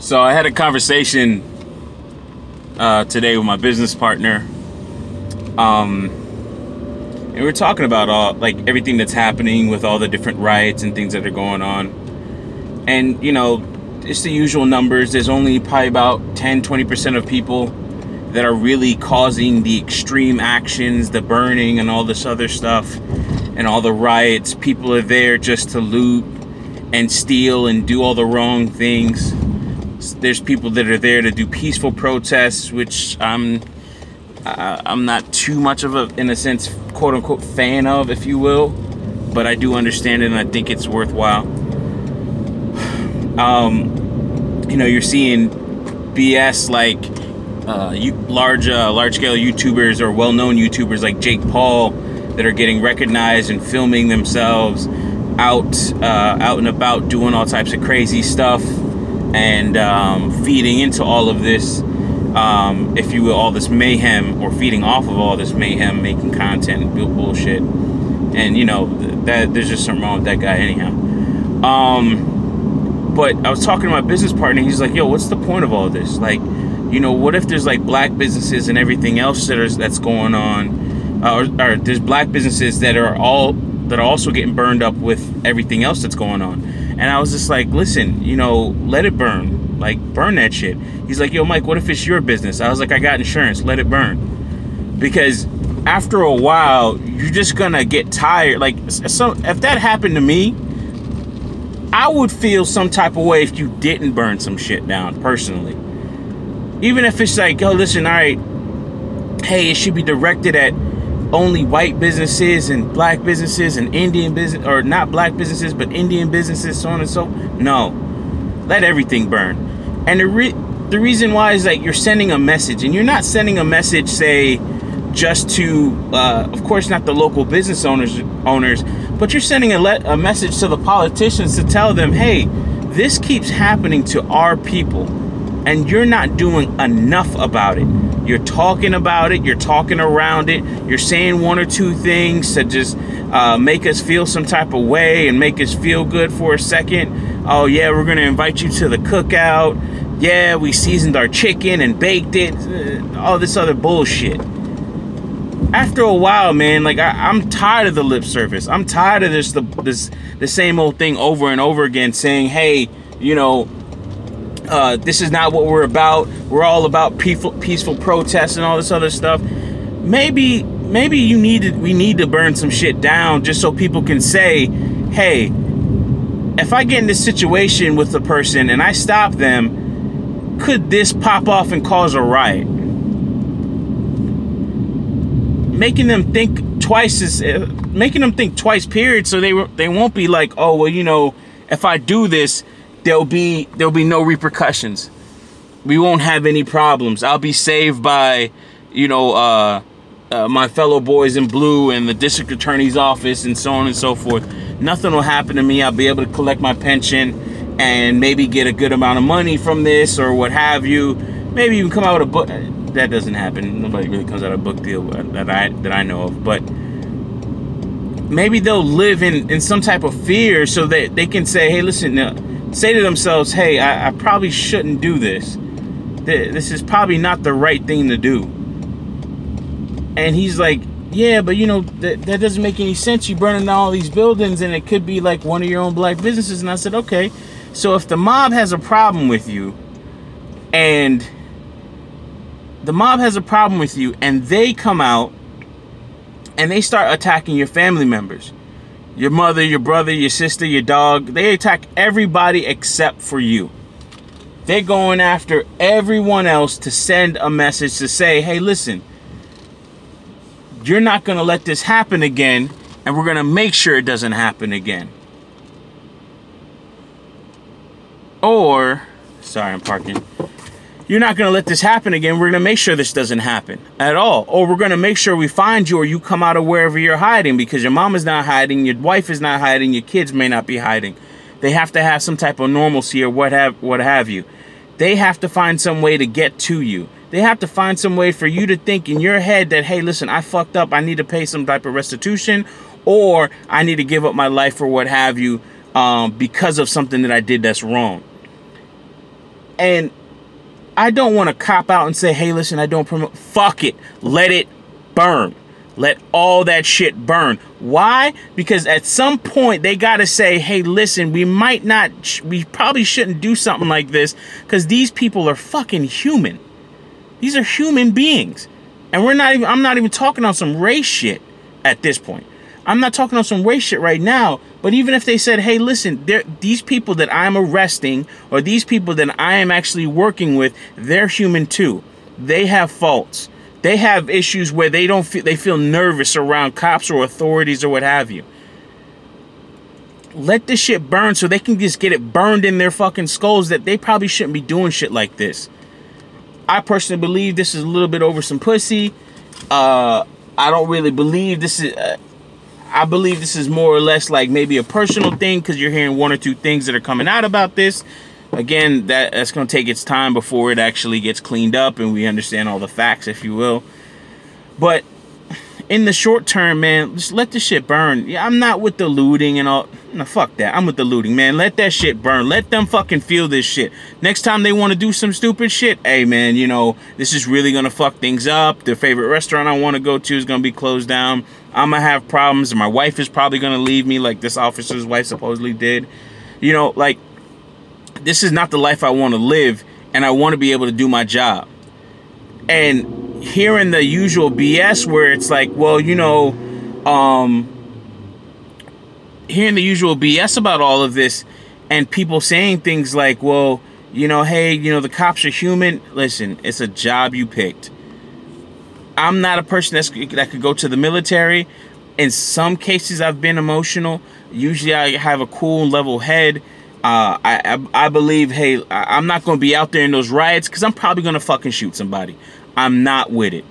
So I had a conversation today with my business partner, and we're talking about everything that's happening with all the different riots and things that are going on. And it's the usual numbers. There's only probably about 10-20% of people that are really causing the extreme actions, the burning and all this other stuff and all the riots. People are there just to loot and steal and do all the wrong things. There's people that are there to do peaceful protests, which I'm not too much of a, in a sense, quote unquote fan of, if you will, but I do understand it and I think it's worthwhile. You're seeing BS like large scale YouTubers or well-known YouTubers like Jake Paul that are getting recognized and filming themselves out and about doing all types of crazy stuff and feeding into all of this, if you will, all this mayhem, or feeding off of all this mayhem, making content and bullshit. And that there's just something wrong with that guy anyhow. But I was talking to my business partner. He's like, yo, what's the point of all this? Like, what if there's like black businesses and everything else that's going on, or there's black businesses that are also getting burned up with everything else that's going on? And I was just like, listen, let it burn. Like, burn that shit. He's like, yo, Mike, what if it's your business? I was like, I got insurance. Let it burn. Because after a while, you're just gonna get tired. Like, so if that happened to me, I would feel some type of way if you didn't burn some shit down, personally. Even if it's like, oh, listen, all right, hey, it should be directed at only white businesses and black businesses and Indian business, or not black businesses, but Indian businesses, so on and so. No, let everything burn. And the reason why is that you're sending a message, and you're not sending a message, say, just to, of course, not the local business owners, but you're sending a message to the politicians to tell them, hey, this keeps happening to our people, and you're not doing enough about it. You're talking about it, you're talking around it, you're saying one or two things to just make us feel some type of way and make us feel good for a second. Oh yeah, we're gonna invite you to the cookout. Yeah, we seasoned our chicken and baked it. All this other bullshit. After a while, man, like I'm tired of the lip service. I'm tired of the same old thing over and over again, saying, hey, this is not what we're about. We're all about peaceful protests and all this other stuff. Maybe we need to burn some shit down just so people can say, hey, if I get in this situation with a person and I stop them, could this pop off and cause a riot? Making them think twice, period, so they won't be like, oh, well, if I do this, there'll be no repercussions. We won't have any problems. I'll be saved by, my fellow boys in blue and the district attorney's office and so on and so forth. Nothing will happen to me. I'll be able to collect my pension and maybe get a good amount of money from this or what have you. Maybe even come out with a book. That doesn't happen. Nobody really comes out of a book deal that I know of. But maybe they'll live in some type of fear so that they can say, hey, listen, say to themselves, hey, I probably shouldn't do this. This is probably not the right thing to do. And he's like, yeah, but that doesn't make any sense. You're burning down all these buildings and it could be like one of your own black businesses. And I said, okay, so if the mob has a problem with you and they come out and they start attacking your family members, your mother, your brother, your sister, your dog, they attack everybody except for you. They're going after everyone else to send a message to say, hey, listen, you're not going to let this happen again, and we're going to make sure it doesn't happen again. Or, sorry, I'm parking. You're not going to let this happen again. We're going to make sure this doesn't happen at all. Or we're going to make sure we find you or you come out of wherever you're hiding, because your mom is not hiding, your wife is not hiding, your kids may not be hiding. They have to have some type of normalcy or what have you. They have to find some way to get to you. They have to find some way for you to think in your head that, hey, listen, I fucked up. I need to pay some type of restitution, or I need to give up my life or what have you because of something that I did that's wrong. And I don't want to cop out and say, hey, listen, I don't promote. Fuck it. Let it burn. Let all that shit burn. Why? Because at some point they got to say, hey, listen, we probably shouldn't do something like this because these people are fucking human. These are human beings. And I'm not even talking on some race shit at this point. I'm not talking on some race shit right now. But even if they said, hey, listen, these people that I'm arresting or these people that I am actually working with, they're human too. They have faults. They have issues where they feel nervous around cops or authorities or what have you. Let this shit burn so they can just get it burned in their fucking skulls that they probably shouldn't be doing shit like this. I personally believe this is a little bit over some pussy. I don't really believe this is... I believe this is more or less like maybe a personal thing because you're hearing one or two things that are coming out about this. Again, that's going to take its time before it actually gets cleaned up and we understand all the facts, if you will. But in the short term, man, just let the shit burn. Yeah, I'm not with the looting and all. No, fuck that. I'm with the looting, man. Let that shit burn. Let them fucking feel this shit. Next time they want to do some stupid shit, hey, man, you know, this is really going to fuck things up. The favorite restaurant I want to go to is going to be closed down. I'm going to have problems. And my wife is probably going to leave me like this officer's wife supposedly did. You know, like, this is not the life I want to live, and I want to be able to do my job. And hearing the usual BS where it's like, well, you know, hearing the usual BS about all of this and people saying things like, well, you know, hey, you know, the cops are human. Listen, it's a job you picked. I'm not a person that could go to the military. In some cases, I've been emotional. Usually I have a cool, level head. I believe, hey, I'm not going to be out there in those riots because I'm probably going to fucking shoot somebody. I'm not with it.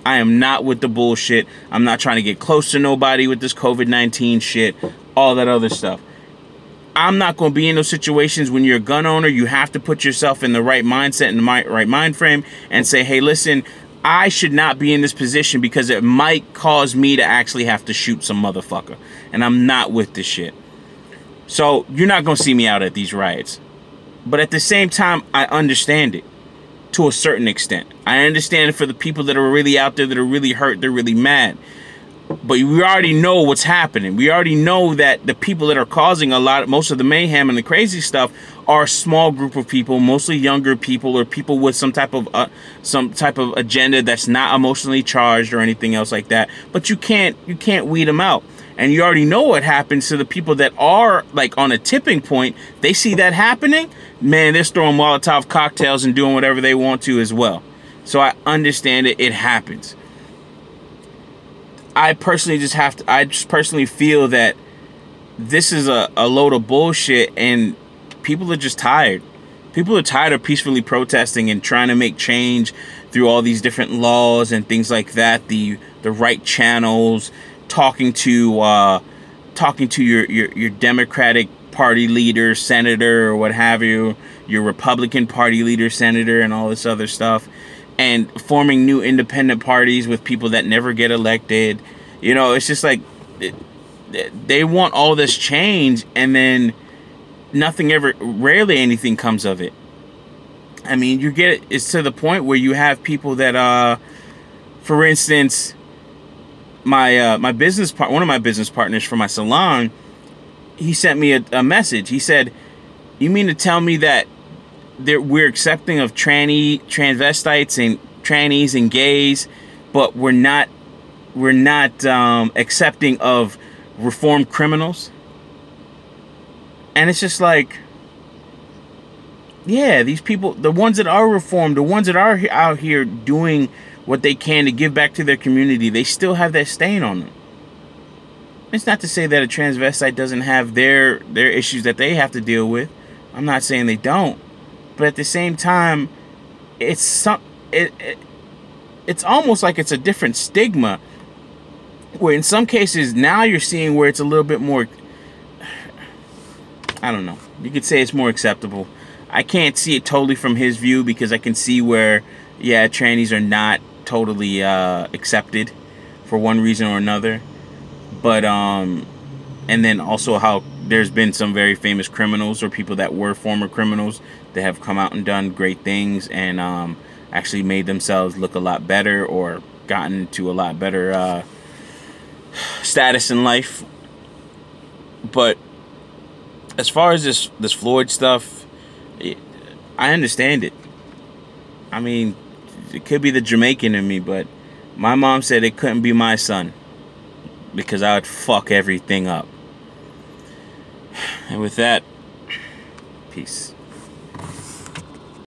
I am not with the bullshit. I'm not trying to get close to nobody with this COVID-19 shit, all that other stuff. I'm not going to be in those situations. When you're a gun owner, you have to put yourself in the right mindset and the right mind frame and say, hey, listen, I should not be in this position because it might cause me to actually have to shoot some motherfucker. And I'm not with this shit. So you're not going to see me out at these riots. But at the same time, I understand it to a certain extent. I understand it for the people that are really out there that are really hurt, they're really mad. But we already know what's happening. We already know that the people that are causing most of the mayhem and the crazy stuff are a small group of people, mostly younger people or people with some type of agenda that's not emotionally charged or anything else like that. But you can't weed them out. And you already know what happens to the people that are like on a tipping point. They see that happening, man, they're throwing Molotov cocktails and doing whatever they want to as well. So I understand it. It happens. I just personally feel that this is a load of bullshit and people are just tired. People are tired of peacefully protesting and trying to make change through all these different laws and things like that. The right channels, talking to your Democratic Party leader, senator, or what have you, your Republican Party leader, senator, and all this other stuff, and forming new independent parties with people that never get elected. You know, it's just like they want all this change, and then rarely anything comes of it. I mean, it's to the point where you have people that, for instance, one of my business partners for my salon, he sent me a message. He said, "You mean to tell me that we're accepting of transvestites and trannies and gays, but we're not accepting of reformed criminals?" And it's just like, yeah, these people, the ones that are reformed, the ones that are out here doing what they can to give back to their community, they still have that stain on them. It's not to say that a transvestite doesn't have their issues that they have to deal with. I'm not saying they don't. But at the same time, it's almost like it's a different stigma, where in some cases now you're seeing where it's a little bit more, I don't know, you could say it's more acceptable. I can't see it totally from his view because I can see where, yeah, trannies are not totally accepted for one reason or another. But And then also how there's been some very famous criminals or people that were former criminals that have come out and done great things and actually made themselves look a lot better or gotten to a lot better status in life. But as far as this Floyd stuff, I understand it. I mean, it could be the Jamaican in me, but my mom said it couldn't be my son because I would fuck everything up. And with that, peace.